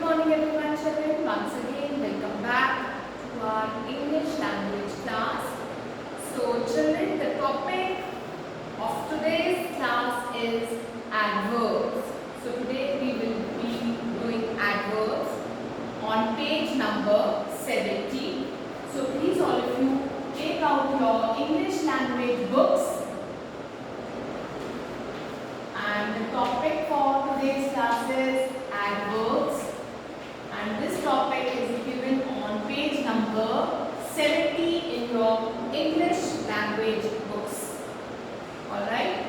morning everyone children. Once again welcome back to our English language class. So children, the topic of today's class is adverbs. So today we will be doing adverbs on page number 70. So please all of you take out your English language books. And the topic for today's class is adverbs, and this topic is given on page number 70 in your English language books. Alright,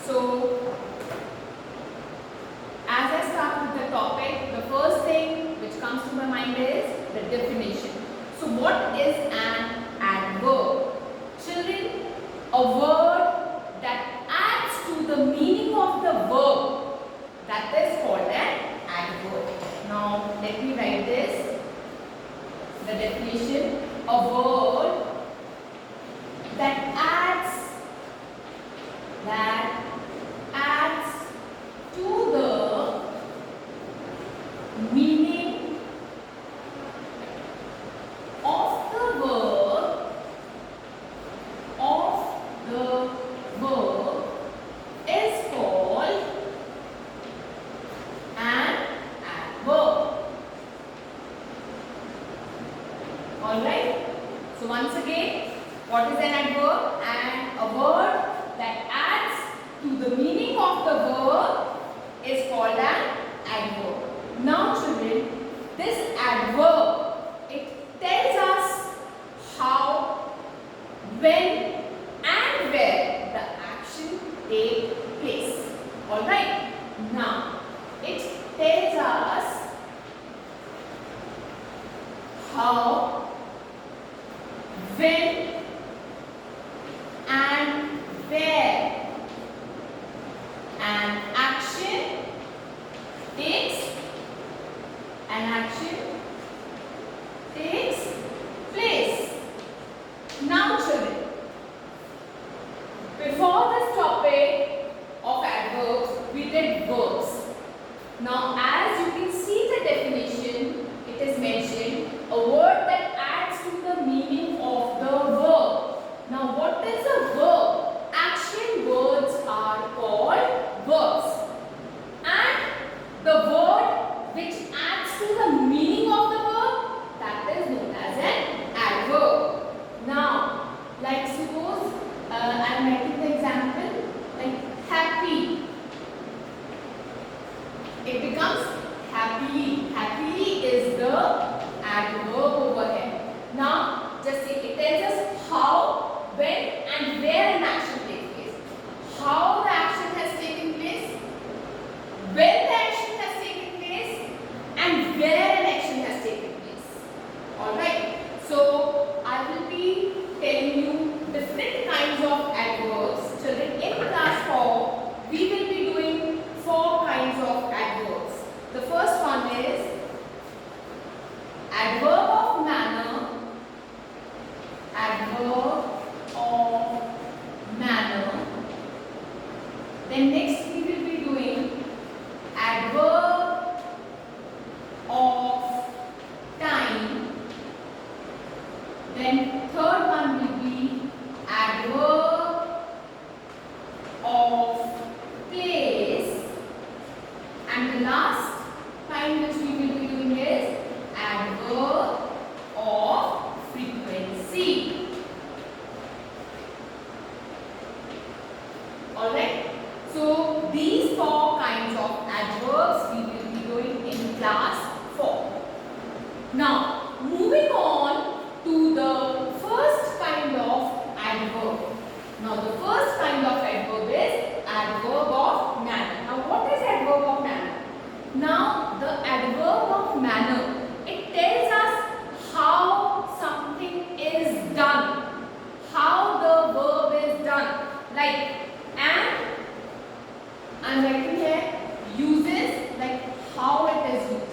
so as I start with the topic, the first thing which comes to my mind is the definition. So what is an adverb? Children, a word that adds to the meaning of the verb, that is called an adverb. Now let me write this. The definition: a word that adds to the meaning of the verb is called an adverb. Alright, so once again, what is an adverb? And a word that adds to the meaning of the verb is called an adverb. Now children, this adverb, it tells us how, when and where the action takes place. Alright, now it tells us how, when and where an action takes place. Now children, before this topic of adverbs, we did verbs. Now as you can see the definition, it is mentioned a word that adds to the meaning of the verb. Now what is a verb? Action words are called verbs. And the word which adds to the meaning of the verb, that is known as an adverb. Now, like suppose I am making the example like happy. It becomes happily. Happily is the adverb over here. Now, just see, it tells us how, when and where an action takes place. How the action has taken place, when the action has taken place, and where an action has taken place. Alright, so I will be telling you different kinds of adverbs. Children, in class 4, we will be doing 4 kinds of adverbs. The first one is adverb of manner. Adverb of manner. Then next we will be doing adverb of time. Then third one will be adverb of place. And the last kind which we will be doing is adverb of frequency. Alright, so these 4 kinds of adverbs we will be doing in class 4. Now, moving on to the first kind of adverb. Now, the first kind of adverb is adverb of manner. Now, what is adverb of manner? Now, the adverb of manner, it tells us how something is done, how the verb is done. Like, and I'm writing here, uses, like how it is used.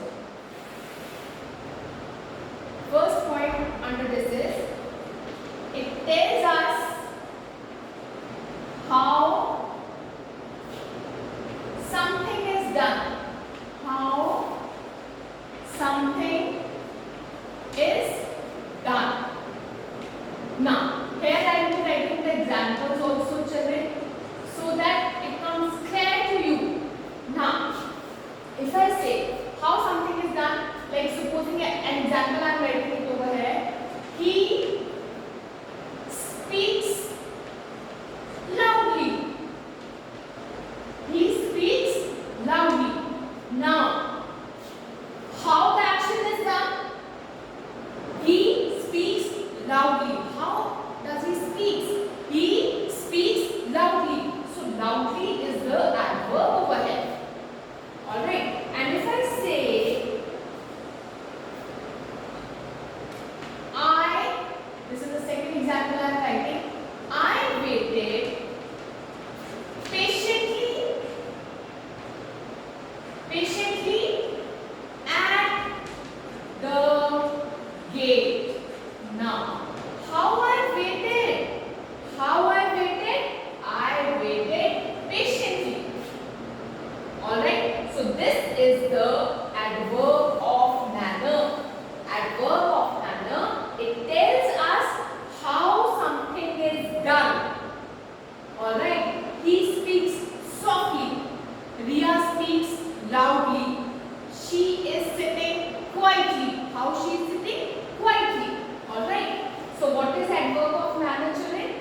she is sitting quietly. How she is sitting? Quietly. Alright. So what is adverb of manner, children?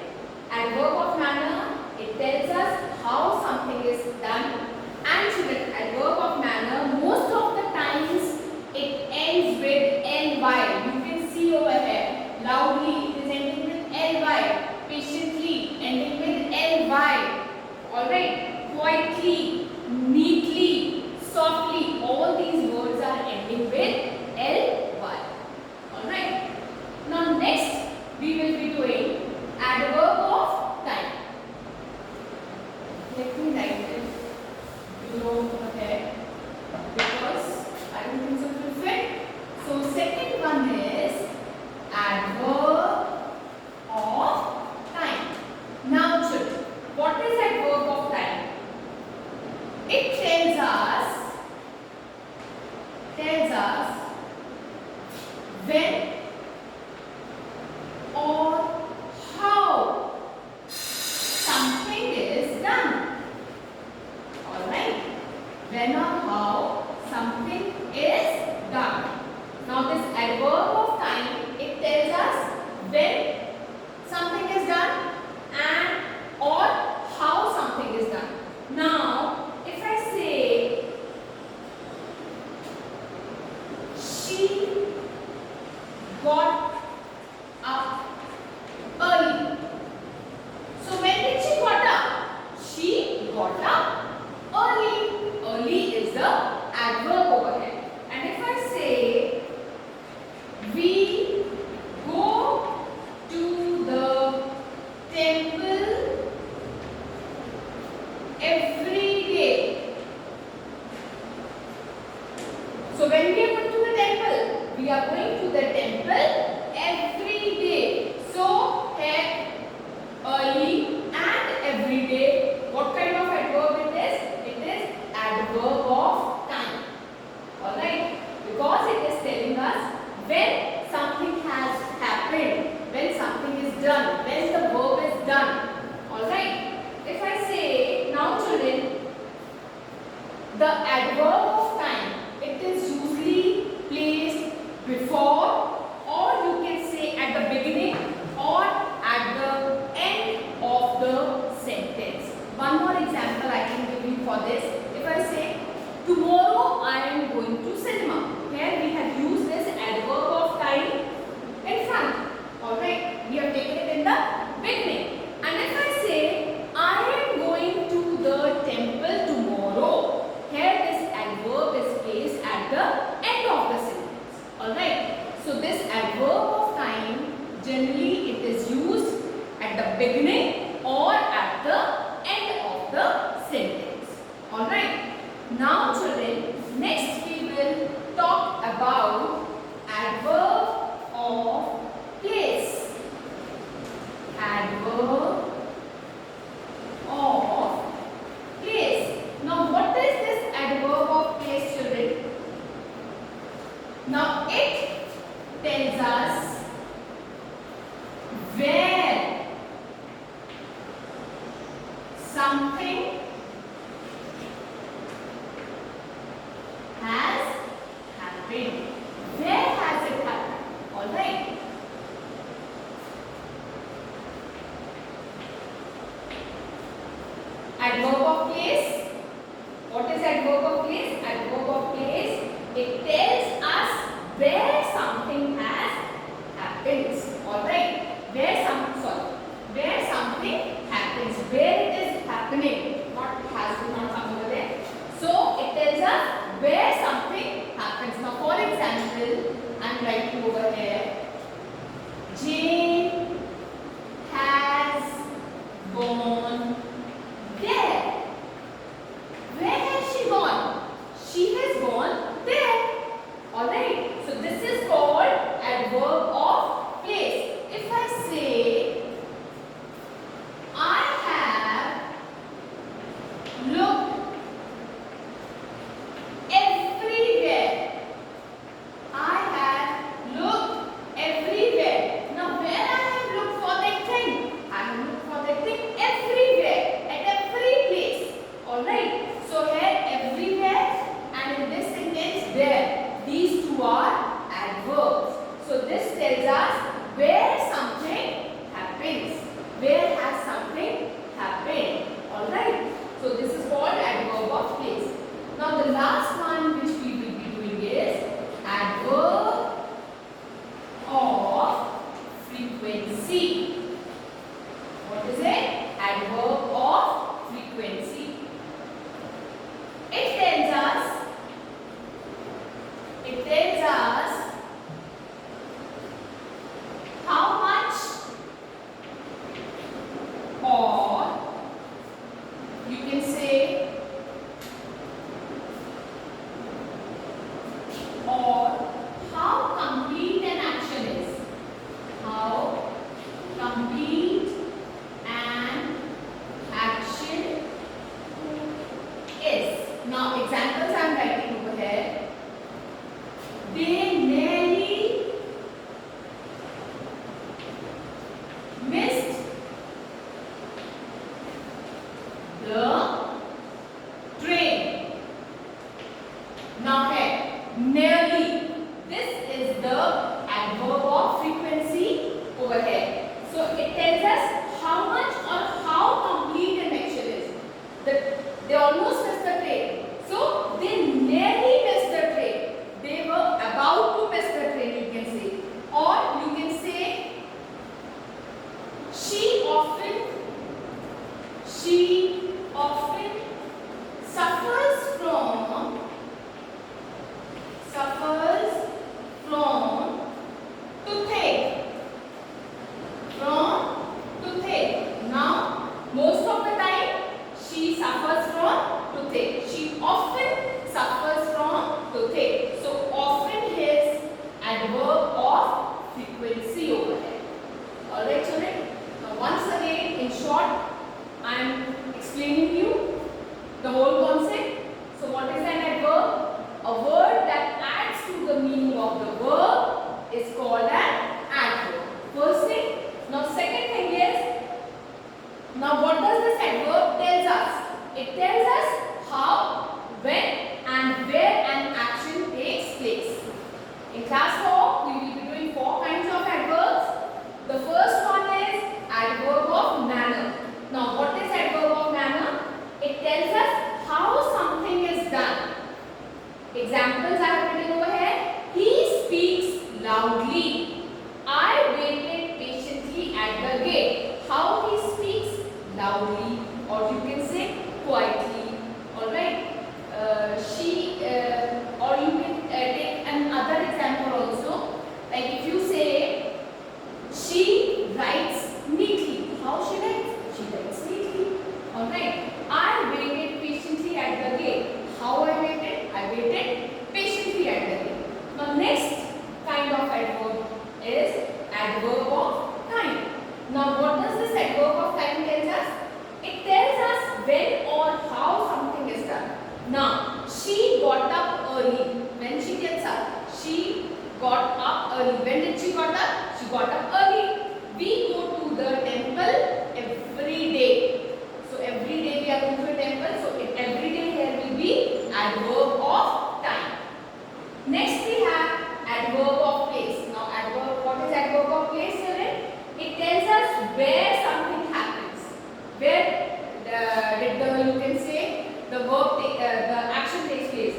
Adverb of manner, it tells us how something is done. And children, adverb of manner, most of the times it ends with ly. You can see over here. Loudly, it is ending with ly. Patiently, ending with ly. Alright. Quietly, neatly, softly. All these words are ending with ly. Alright. Now next, we will be doing adverb of time. Let me write it below over here because I don't think so it will fit. So second one is adverb of time. Now children, what is adverb of time? It tells us when or how something is done. Alright. When or how something is done. Now this adverb of time, it tells us when something is done and or how something is done. Now if I say she got up early. So when did she got up? She got up early. Early is the adverb over here. And if I say we go to the temple every day. So when we are going to the temple, we are going to the temple every day. So here early and every day. What kind of adverb it is? It is adverb of time. Alright? Because it is telling us when something has happened, when something is done, when the verb is done. Alright? If I say, now children, the adverb of time, it is usually placed before, or you can say at the beginning or at the end of the sentence. One more example I can give you for this. If I say, tomorrow I am going to cinema. Here we have used this adverb of time in front. Alright, we have taken it in the beginning. And if I say, I am going to the temple tomorrow. Here this adverb is placed at the end of the sentence. Alright, so this adverb of time, generally it is used at the beginning or at the end of the sentence. Alright. Now children, next we will talk about adverb of place. Adverb of place. Now what is this adverb of place, children? Now it tells us where something has happened. Where has it happened? Alright. Adverb of place. What is adverb of place? Adverb of place, it tells us where something has happened. Alright. Where something happens. Where it is happening. Not has to not come over there. So it tells us where something happens. Now for example, I am writing over here. Jane has gone there. Where has she gone? She has gone there. Alright. So this is called adverb of place. If I say I have Now examples I am writing over here. They nearly missed the train. Now here, nearly. This is the adverb of frequency over here. So it tells us how much or how complete an action is. They almost missed the train. So they nearly missed the train. They were about to miss the train, you can say. Or you can say she often suffers from toothache. Now, most of the time she suffers from toothache. She often suffers from toothache. So often is adverb of frequency over here. Alright children. Now once again, in short, I am explaining you the whole concept. So what is an adverb? A word that adds to the meaning of the verb is called an adverb. First thing. Now second thing is, now what does this adverb tells us? It tells us how, when and where an action takes place. In class 4, we will be doing 4 kinds of adverbs. The first one is adverb of manner. Now what is adverb of manner? It tells us how something is done. Examples I have written over here. He speaks loudly. I waited patiently at the gate. How he speaks loudly, or you can say quietly. Alright. Or you can take another example also. Like if you say she writes neatly. How she writes? She writes neatly. Alright. I waited patiently at the gate. How I waited? I waited patiently at the gate. Now next kind of adverb is adverb of time. Now what does this adverb of time tell us? It tells us when or how something is done. Now she got up early. When she gets up, she got up early. When did she got up? She got up early. We go to the temple every day. So every day we are going to a temple. So every day here will be adverb of time. Next we have adverb of place. Now what is adverb of place children? It tells us where something happens. Where you can say the action takes place.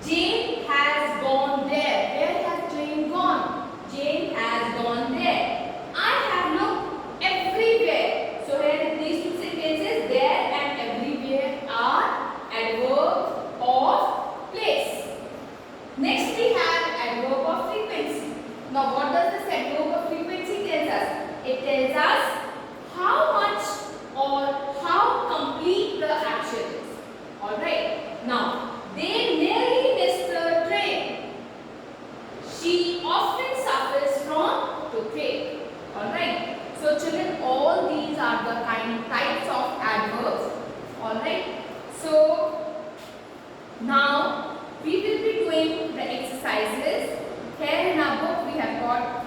Jane has gone there. Where has Jane gone? Jane has gone there. I have looked everywhere. So here these two sentences, there and everywhere, are adverbs of place. Next we have adverb of frequency. Now what does this adverb of frequency tell us? It tells us how much or how complete the action is. Alright. Now they nearly missed the train. She often suffers from toothache. Alright. So children, all these are the types of adverbs. Alright. So now we will be doing the exercises. Here in our book we have got,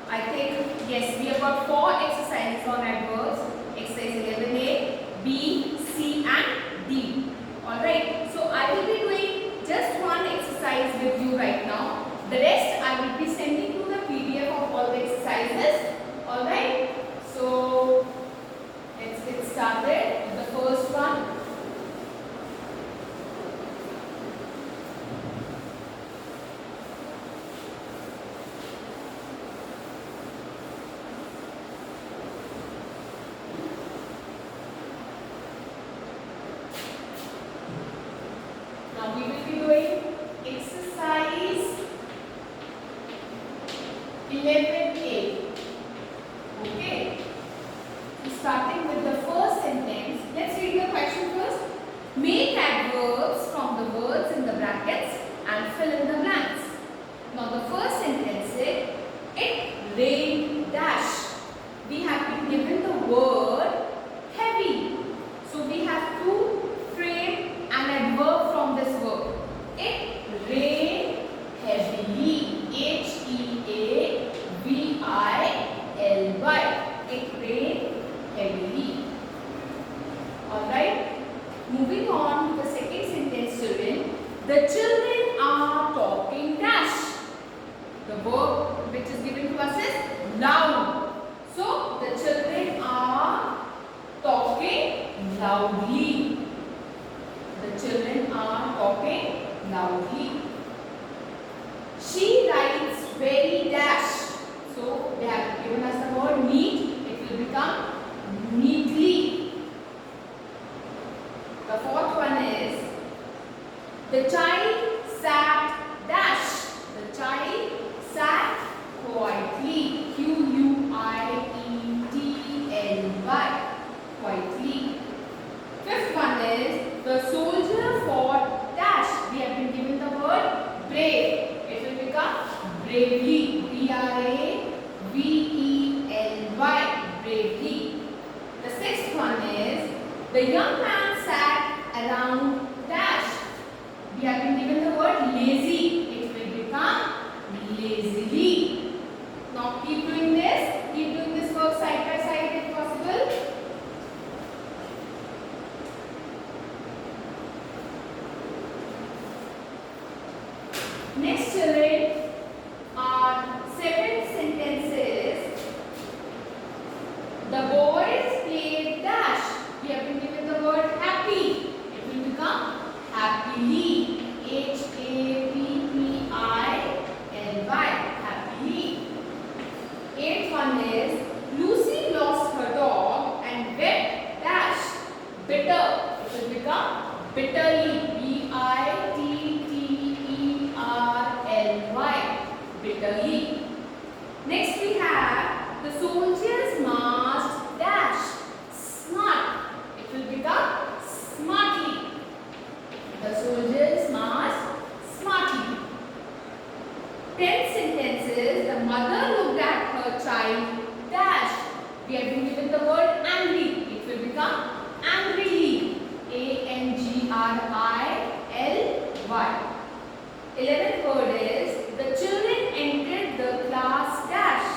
I think, yes, we have got 4 exercises on adverbs. Exercise 11A, B, C and D. Alright. So I will be doing just one exercise with you right now. The rest I will be sending you the PDF of all the exercises. Alright. So let's get started with the first one. Now we will be doing exercise 11A. Okay. Starting with the first sentence. Let's read the question first. Make adverbs from the words in the brackets and fill in the blanks. Now the first sentence is, it rained dash. We have been given the word heavy. So we have to frame an adverb from Moving on to the second sentence, children. The children are talking dash. The verb which is given to us is loud. So the children are talking loudly. The children are talking loudly. She writes very dash. So they have given us the word neat. It will become neatly. The fourth one is the child sat dash. The child sat quietly. Quietly. Quietly. Fifth one is the soldier fought dash. We have been given the word brave. It will become bravely. Bravely. Bravely. The sixth one is the young man sat around dash. We have been given the word lazy. It will become lazily. Now keep doing this. Keep doing this work side by side if possible. Next, children, are 7 sentences. The boys played dash. We have been given the word happy. It will become happily. Happily. Eighth one is Lucy lost her dog and wept dash. Bitter. It will become bitterly. Bitterly. Next we have the soldiers marched dash. Smart. It will become smartly. The soldiers marched smartly. 10 sentences. The mother looked at her child dash. We have been given the word angry. It will become angrily. Angrily. 11th word is the children entered the class dash.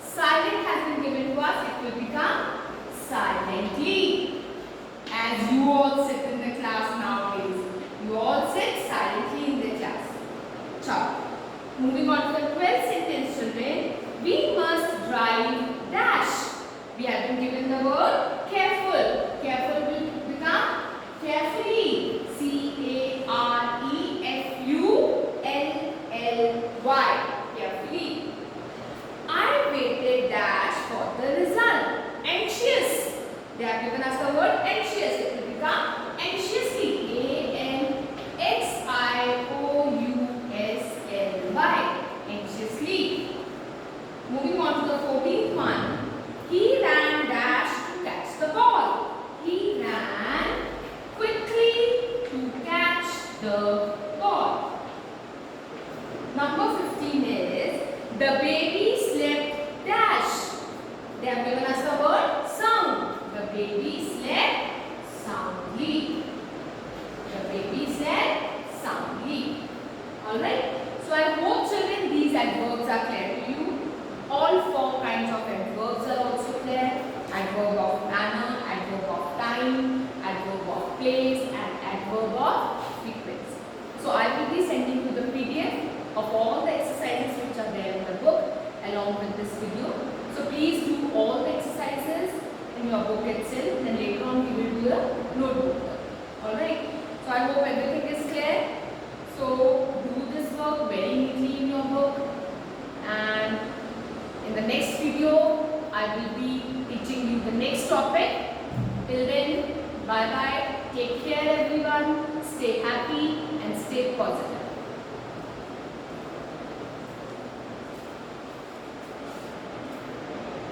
Silent has been given to us. It will become silently. As you all sit in the class nowadays. You all sit silently in the class. Ciao. Moving on to the 12th sentence, children. We must drive dash. We have been given the word careful. Careful will become carefully. Carefully. I waited dash for the result. Anxious. They have given us the word anxious. It will become anxiously. Anxiously. Moving on to the 14th one. He ran dash to catch the ball. He ran quickly to catch the ball. Number 15 is the baby slept dash. They have given us the word sound. The baby slept soundly. The baby slept soundly. Alright. So I hope, children, these adverbs are clear to you. All 4 kinds of adverbs are also clear. Adverb of manner, adverb of time, adverb of place, and adverb of frequency. So I will be sending you the PDF of all the exercises which are there in the book along with this video. So please do all the exercises in your book itself, and later on we will do the notebook work. Alright. So I hope everything is clear. So do this work very neatly in your book, and in the next video I will be teaching you the next topic. Till then, bye bye. Take care everyone. Stay happy and stay positive.